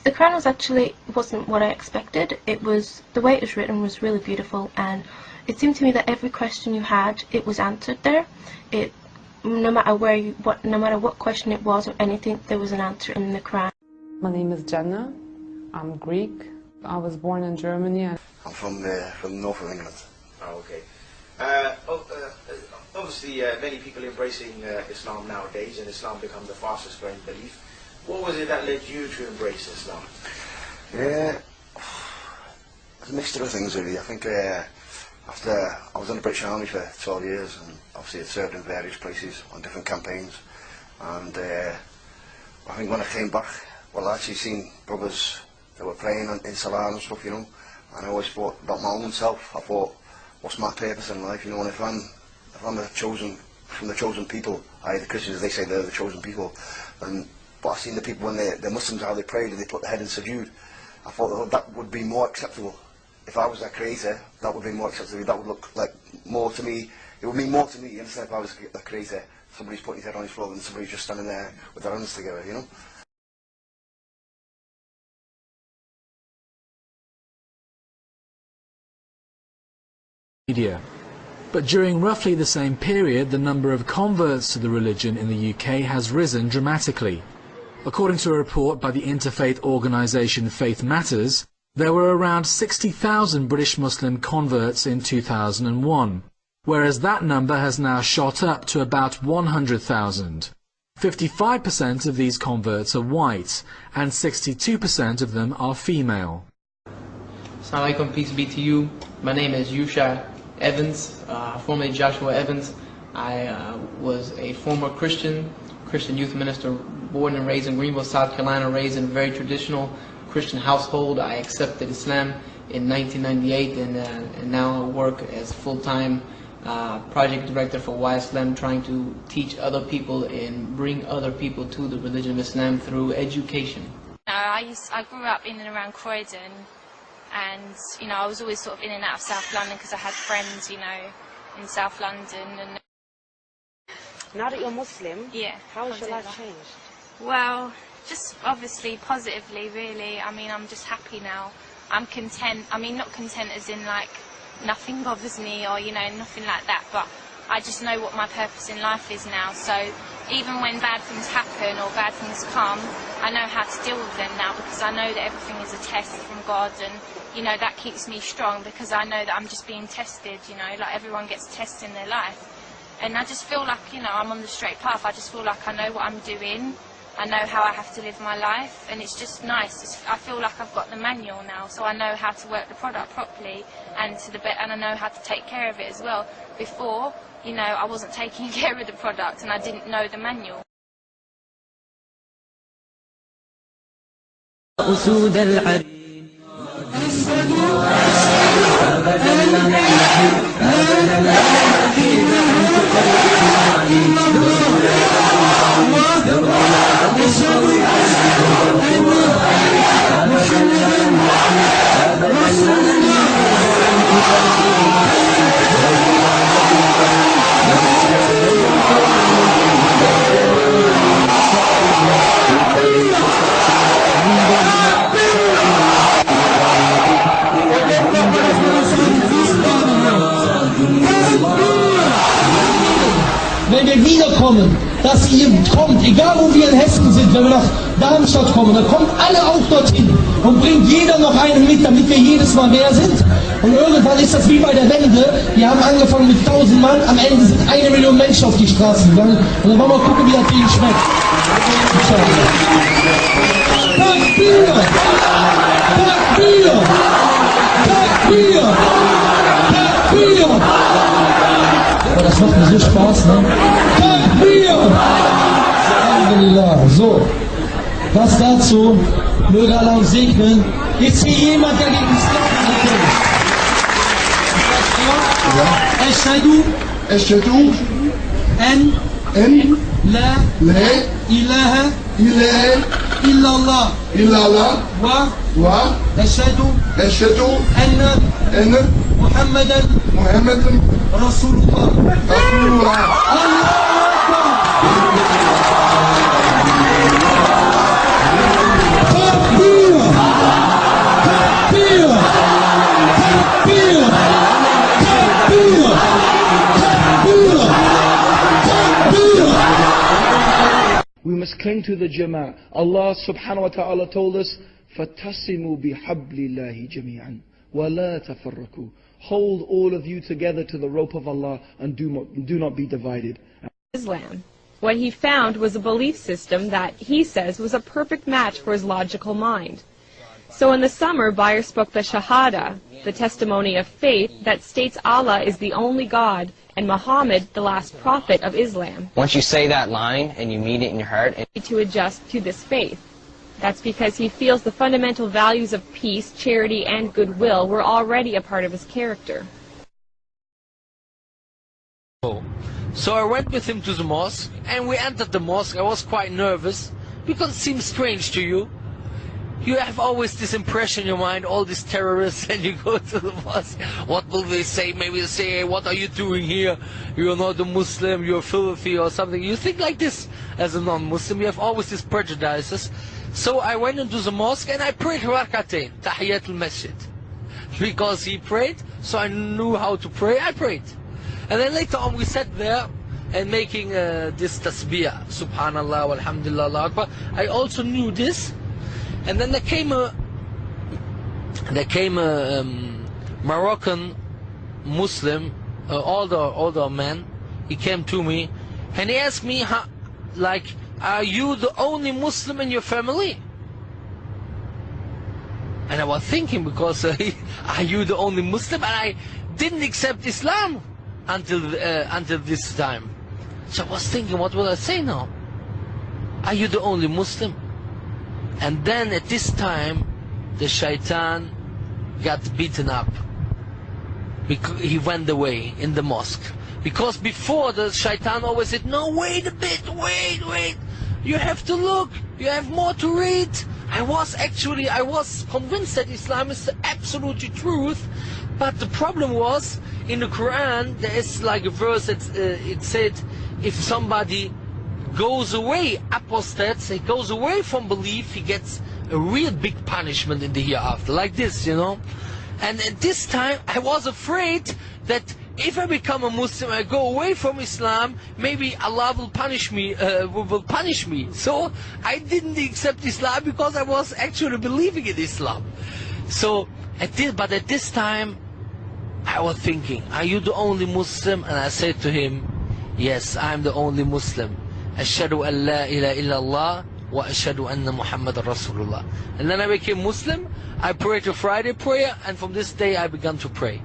The Quran wasn't what I expected. It was, the way it was written was really beautiful, and it seemed to me that every question you had, it was answered there. No matter what question it was or anything, there was an answer in the Quran. My name is Jenna. I'm Greek. I was born in Germany. I'm from the north of England. Oh, okay. Obviously, many people embracing Islam nowadays, and Islam become the fastest growing belief. What was it that led you to embrace Islam? Yeah, it's a mixture of things really. I think after I was in the British Army for 12 years, and obviously I served in various places on different campaigns, and I think when I came back, well, I actually seen brothers that were praying in Salah and stuff, you know, and I always thought about my own self. I thought, what's my purpose in life, you know, and if I'm from the chosen people, the Christians, they say they're the chosen people, but I've seen the people when they're Muslims, how they prayed and they put their head in sujood. I thought that would be more acceptable. If I was their creator, that would be more acceptable. That would look like more to me. It would mean more to me, you understand, if I was the creator. Somebody's putting his head on his floor and somebody's just standing there with their hands together, you know. Media. But during roughly the same period, the number of converts to the religion in the UK has risen dramatically. According to a report by the interfaith organisation Faith Matters, there were around 60,000 British Muslim converts in 2001, whereas that number has now shot up to about 100,000. 55% of these converts are white, and 62% of them are female. Assalamu alaikum, peace be to you. My name is Yusha Evans, formerly Joshua Evans. I was a former Christian youth minister, born and raised in Greenville, South Carolina, raised in a very traditional Christian household. I accepted Islam in 1998, and now I work as full-time project director for YIslam, trying to teach other people and bring other people to the religion of Islam through education. I grew up in and around Croydon, and you know, I was always sort of in and out of South London because I had friends, you know, in South London. And now that you're Muslim, yeah, how has your life changed? Well, just obviously positively, really. I mean, I'm just happy now. I'm content. I mean, not content as in like nothing bothers me or, you know, nothing like that, but I just know what my purpose in life is now. So even when bad things happen or bad things come, I know how to deal with them now, because I know that everything is a test from God, and you know, that keeps me strong because I know that I'm just being tested, you know, like everyone gets tested in their life. And I just feel like, you know, I'm on the straight path. I just feel like I know what I'm doing. I know how I have to live my life, and it's just nice. I feel like I've got the manual now, so I know how to work the product properly and and I know how to take care of it as well. Before, you know, I wasn't taking care of the product and I didn't know the manual. Wenn wir wiederkommen, dass ihr kommt, egal wo wir in Hessen sind, wenn wir nach Darmstadt kommen, dann kommt alle auch dorthin und bringt jeder noch einen mit, damit wir jedes Mal mehr sind. Und irgendwann ist das wie bei der Wende, wir haben angefangen mit 1000 Mann, am Ende sind 1 Million Menschen auf die Straßen gegangen. Und dann wollen wir gucken, wie das denen schmeckt. Takbir! Takbir! Takbir! Takbir! Aber das macht mir so Spaß, ne? Takbir! Alhamdulillah. So, das dazu. Möge Allah uns segnen. Ist hier jemand, der gegen Islam ist? Eschhedü en la ilaha illallah wa eschhedü enne Muhammeden Rasulullah. Allah Akbar. cling to the Jama'ah. Allah subhanahu wa ta'ala told us, فَاتَّصِمُوا بِحَبْلِ اللَّهِ جَمِيعًا وَلَا تَفَرَّقُوا. Hold all of you together to the rope of Allah and do not be divided. Islam. What he found was a belief system that he says was a perfect match for his logical mind. So in the summer, Bayer spoke the Shahada, the testimony of faith that states Allah is the only God and Muhammad the last prophet of Islam. Once you say that line and you mean it in your heart, To adjust to this faith. That's because he feels the fundamental values of peace, charity, and goodwill were already a part of his character. So I went with him to the mosque, and we entered the mosque. I was quite nervous, because it seems strange to you. You have always this impression in your mind, all these terrorists, and you go to the mosque. What will they say? Maybe they say, hey, what are you doing here? You're not a Muslim, you're filthy or something. You think like this as a non-Muslim. You have always these prejudices. So I went into the mosque and I prayed rak'atayn, Tahiyat al-Masjid. Because he prayed, so I knew how to pray, I prayed. And then later on we sat there and making this tasbih, Subhanallah, Alhamdulillah, Allah Akbar. I also knew this. And then there came a Moroccan Muslim, older man. He came to me and he asked me, are you the only Muslim in your family? And I was thinking, because are you the only Muslim? And I didn't accept Islam until this time. So I was thinking, what will I say now? Are you the only Muslim? And then at this time, the shaitan got beaten up. Because he went away in the mosque. Because before, the shaitan always said, no, wait a bit, wait. You have to look, you have more to read. I was convinced that Islam is the absolute truth. But the problem was, in the Quran, there is like a verse that it said, if somebody goes away, apostates, he goes away from belief, he gets a real big punishment in the hereafter, like this, you know. And at this time, I was afraid that if I become a Muslim, I go away from Islam, maybe Allah will punish me. So I didn't accept Islam because I was actually believing in Islam. So at this time, I was thinking, are you the only Muslim? And I said to him, yes, I'm the only Muslim. Ashhadu an la ilaha illallah wa ashhadu anna Muhammadan Rasulullah. And then I became Muslim. I prayed a Friday prayer, and from this day I began to pray.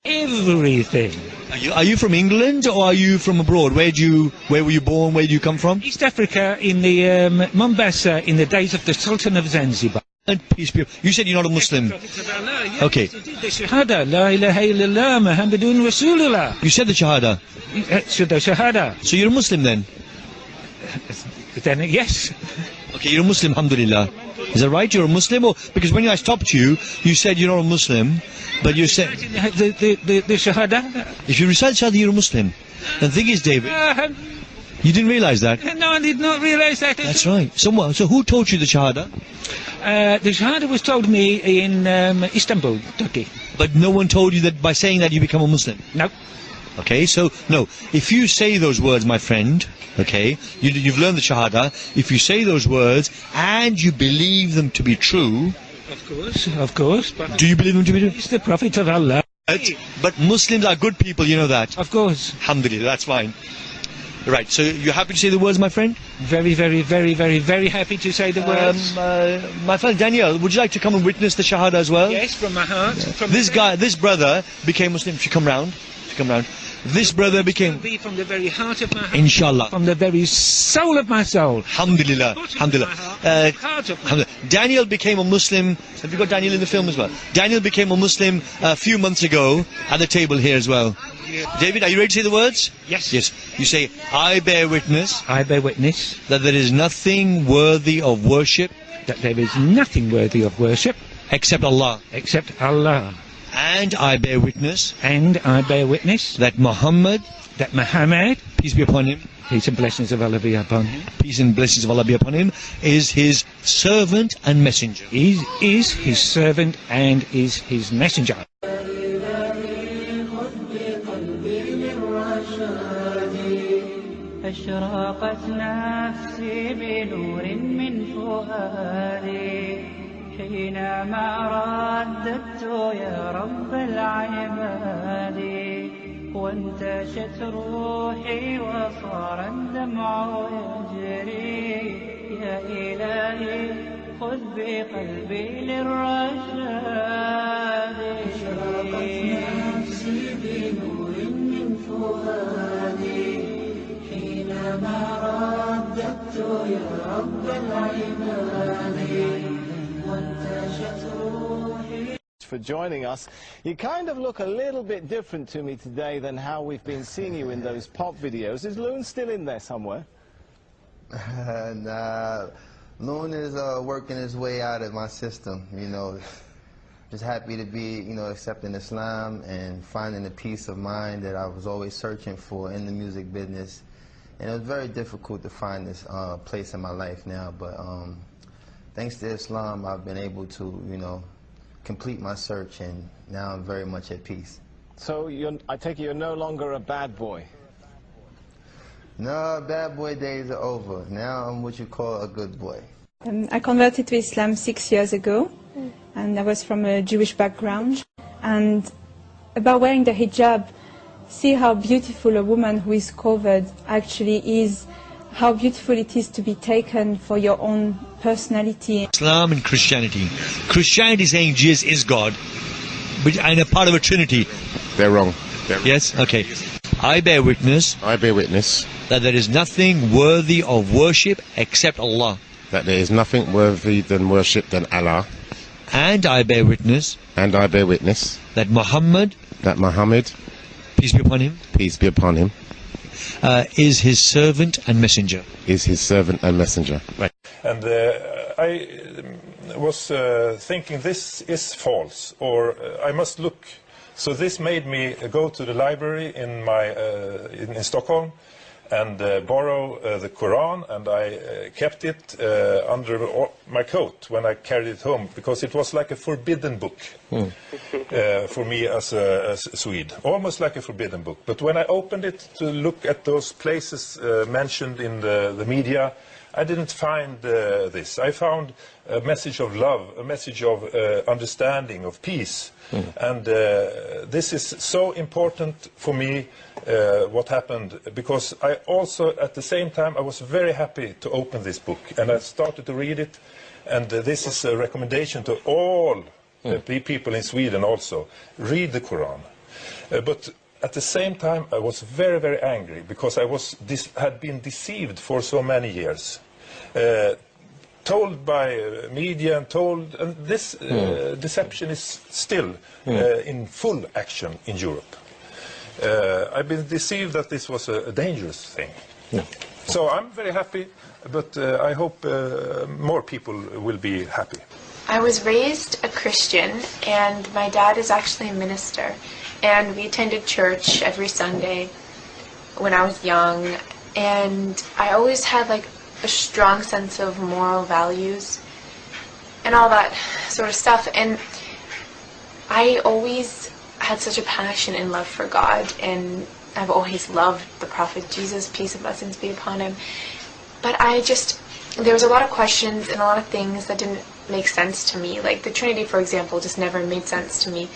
Everything. Are you from England or are you from abroad? Where were you born? Where do you come from? East Africa, in the Mombasa, in the days of the Sultan of Zanzibar. And peace be. You said you're not a Muslim. Okay. The Shahada, La ilaha illallah, Muhammadun Rasulullah. You said the Shahada. The Shahada. So you're a Muslim then? Then yes. Okay, you're a Muslim, alhamdulillah. Is that right? You're a Muslim? Or because when I stopped you, you said you're not a Muslim, but you said the Shahada. If you recite Shahada, you're a Muslim. And the thing is, David, you didn't realize that. No, I did not realize that. That's right. So who taught you the Shahada? The Shahada was told me in Istanbul, Turkey. But no one told you that by saying that you become a Muslim? No. Okay, so, no, if you say those words, my friend, okay, you've learned the Shahada, if you say those words and you believe them to be true... Of course. But do you believe them to be true? It's the Prophet of Allah. But Muslims are good people, you know that? Of course. Alhamdulillah, that's fine. Right, so you're happy to say the words, my friend? Very, very, very, very, very happy to say the words. My friend Daniel, would you like to come and witness the Shahada as well? Yes, from my heart. From this brother became Muslim. Should come round. This brother became... From the very heart of my heart. Inshallah. From the very soul of my soul. Alhamdulillah. Alhamdulillah. Daniel became a Muslim. Have you got Daniel in the film as well? Daniel became a Muslim a few months ago at the table here as well. David, are you ready to say the words? Yes. Yes. You say, I bear witness. I bear witness. That there is nothing worthy of worship. That there is nothing worthy of worship. Except Allah. Except Allah. And I bear witness. And I bear witness. That Muhammad. That Muhammad. Peace be upon him. Peace and blessings of Allah be upon him. Peace and blessings of Allah be upon him. Is his servant and messenger. Is his servant and is his messenger. أشرقت نفسي بنور من فؤادي حينما رددت يا رب العباد وانتشت روحي وصار الدمع يجري يا إلهي خذ بقلبي للرشاد أشرقت نفسي بنور من فؤادي حينما رددت يا رب العباد وانتشت روحي. For joining us. You kind of look a little bit different to me today than how we've been seeing you in those pop videos. Is Loon still in there somewhere? Nah, Loon is working his way out of my system, you know. Just happy to be, you know, accepting Islam and finding the peace of mind that I was always searching for in the music business. And it was very difficult to find this place in my life now, but thanks to Islam, I've been able to, you know, complete my search, and now I'm very much at peace. So I take it you're no longer a bad boy? No, bad boy days are over. Now I'm what you call a good boy. I converted to Islam 6 years ago, and I was from a Jewish background. And about wearing the hijab, see how beautiful a woman who is covered actually is, how beautiful it is to be taken for your own personality. Islam and Christianity. Christianity saying Jesus is God, but and a part of a Trinity. They're wrong. Yes? Okay. I bear witness. I bear witness. That there is nothing worthy of worship except Allah. That there is nothing worthy than worship than Allah. And I bear witness. And I bear witness. That Muhammad. That Muhammad. Peace be upon him. Peace be upon him. Is his servant and messenger. Is his servant and messenger. Right. And I was thinking this is false, or I must look. So this made me go to the library in Stockholm and borrow the Quran, and I kept it under my coat when I carried it home, because it was like a forbidden book for me as a Swede, almost like a forbidden book. But when I opened it to look at those places mentioned in the media, I didn't find this. I found a message of love, a message of understanding, of peace. And this is so important for me, what happened, because I also, at the same time, I was very happy to open this book. And I started to read it, and this is a recommendation to all people in Sweden also. Read the Quran. But at the same time, I was very, very angry, because I had been deceived for so many years. Told by media and this deception is still in full action in Europe. I've been deceived that this was a dangerous thing. So I'm very happy, but I hope more people will be happy. I was raised a Christian, and my dad is actually a minister, and we attended church every Sunday when I was young, and I always had like a strong sense of moral values and all that sort of stuff, and I always had such a passion and love for God, and I've always loved the Prophet Jesus, peace and blessings be upon him. But there was a lot of questions and a lot of things that didn't make sense to me, like the Trinity, for example, just never made sense to me,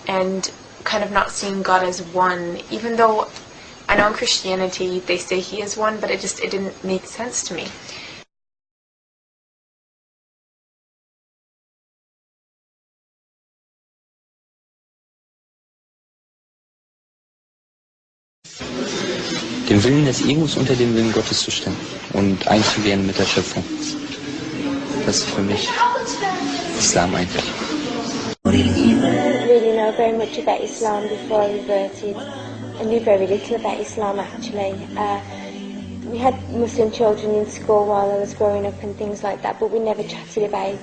and kind of not seeing God as one, even though I know in Christianity they say he is one, but it didn't make sense to me. Dem Willen des Egos unter dem Willen Gottes zu stellen und einzugehen mit der Schöpfung. Das ist für mich Islam eigentlich. I didn't really know very much about Islam before I reverted. I knew very little about Islam actually. We had Muslim children in school while I was growing up and things like that, but we never chatted about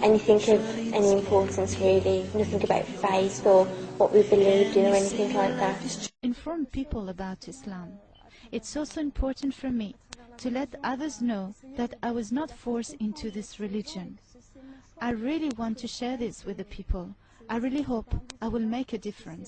anything of any importance really, nothing about faith or what we believed in or anything like that. Inform people about Islam. It's also important for me to let others know that I was not forced into this religion. I really want to share this with the people. I really hope I will make a difference.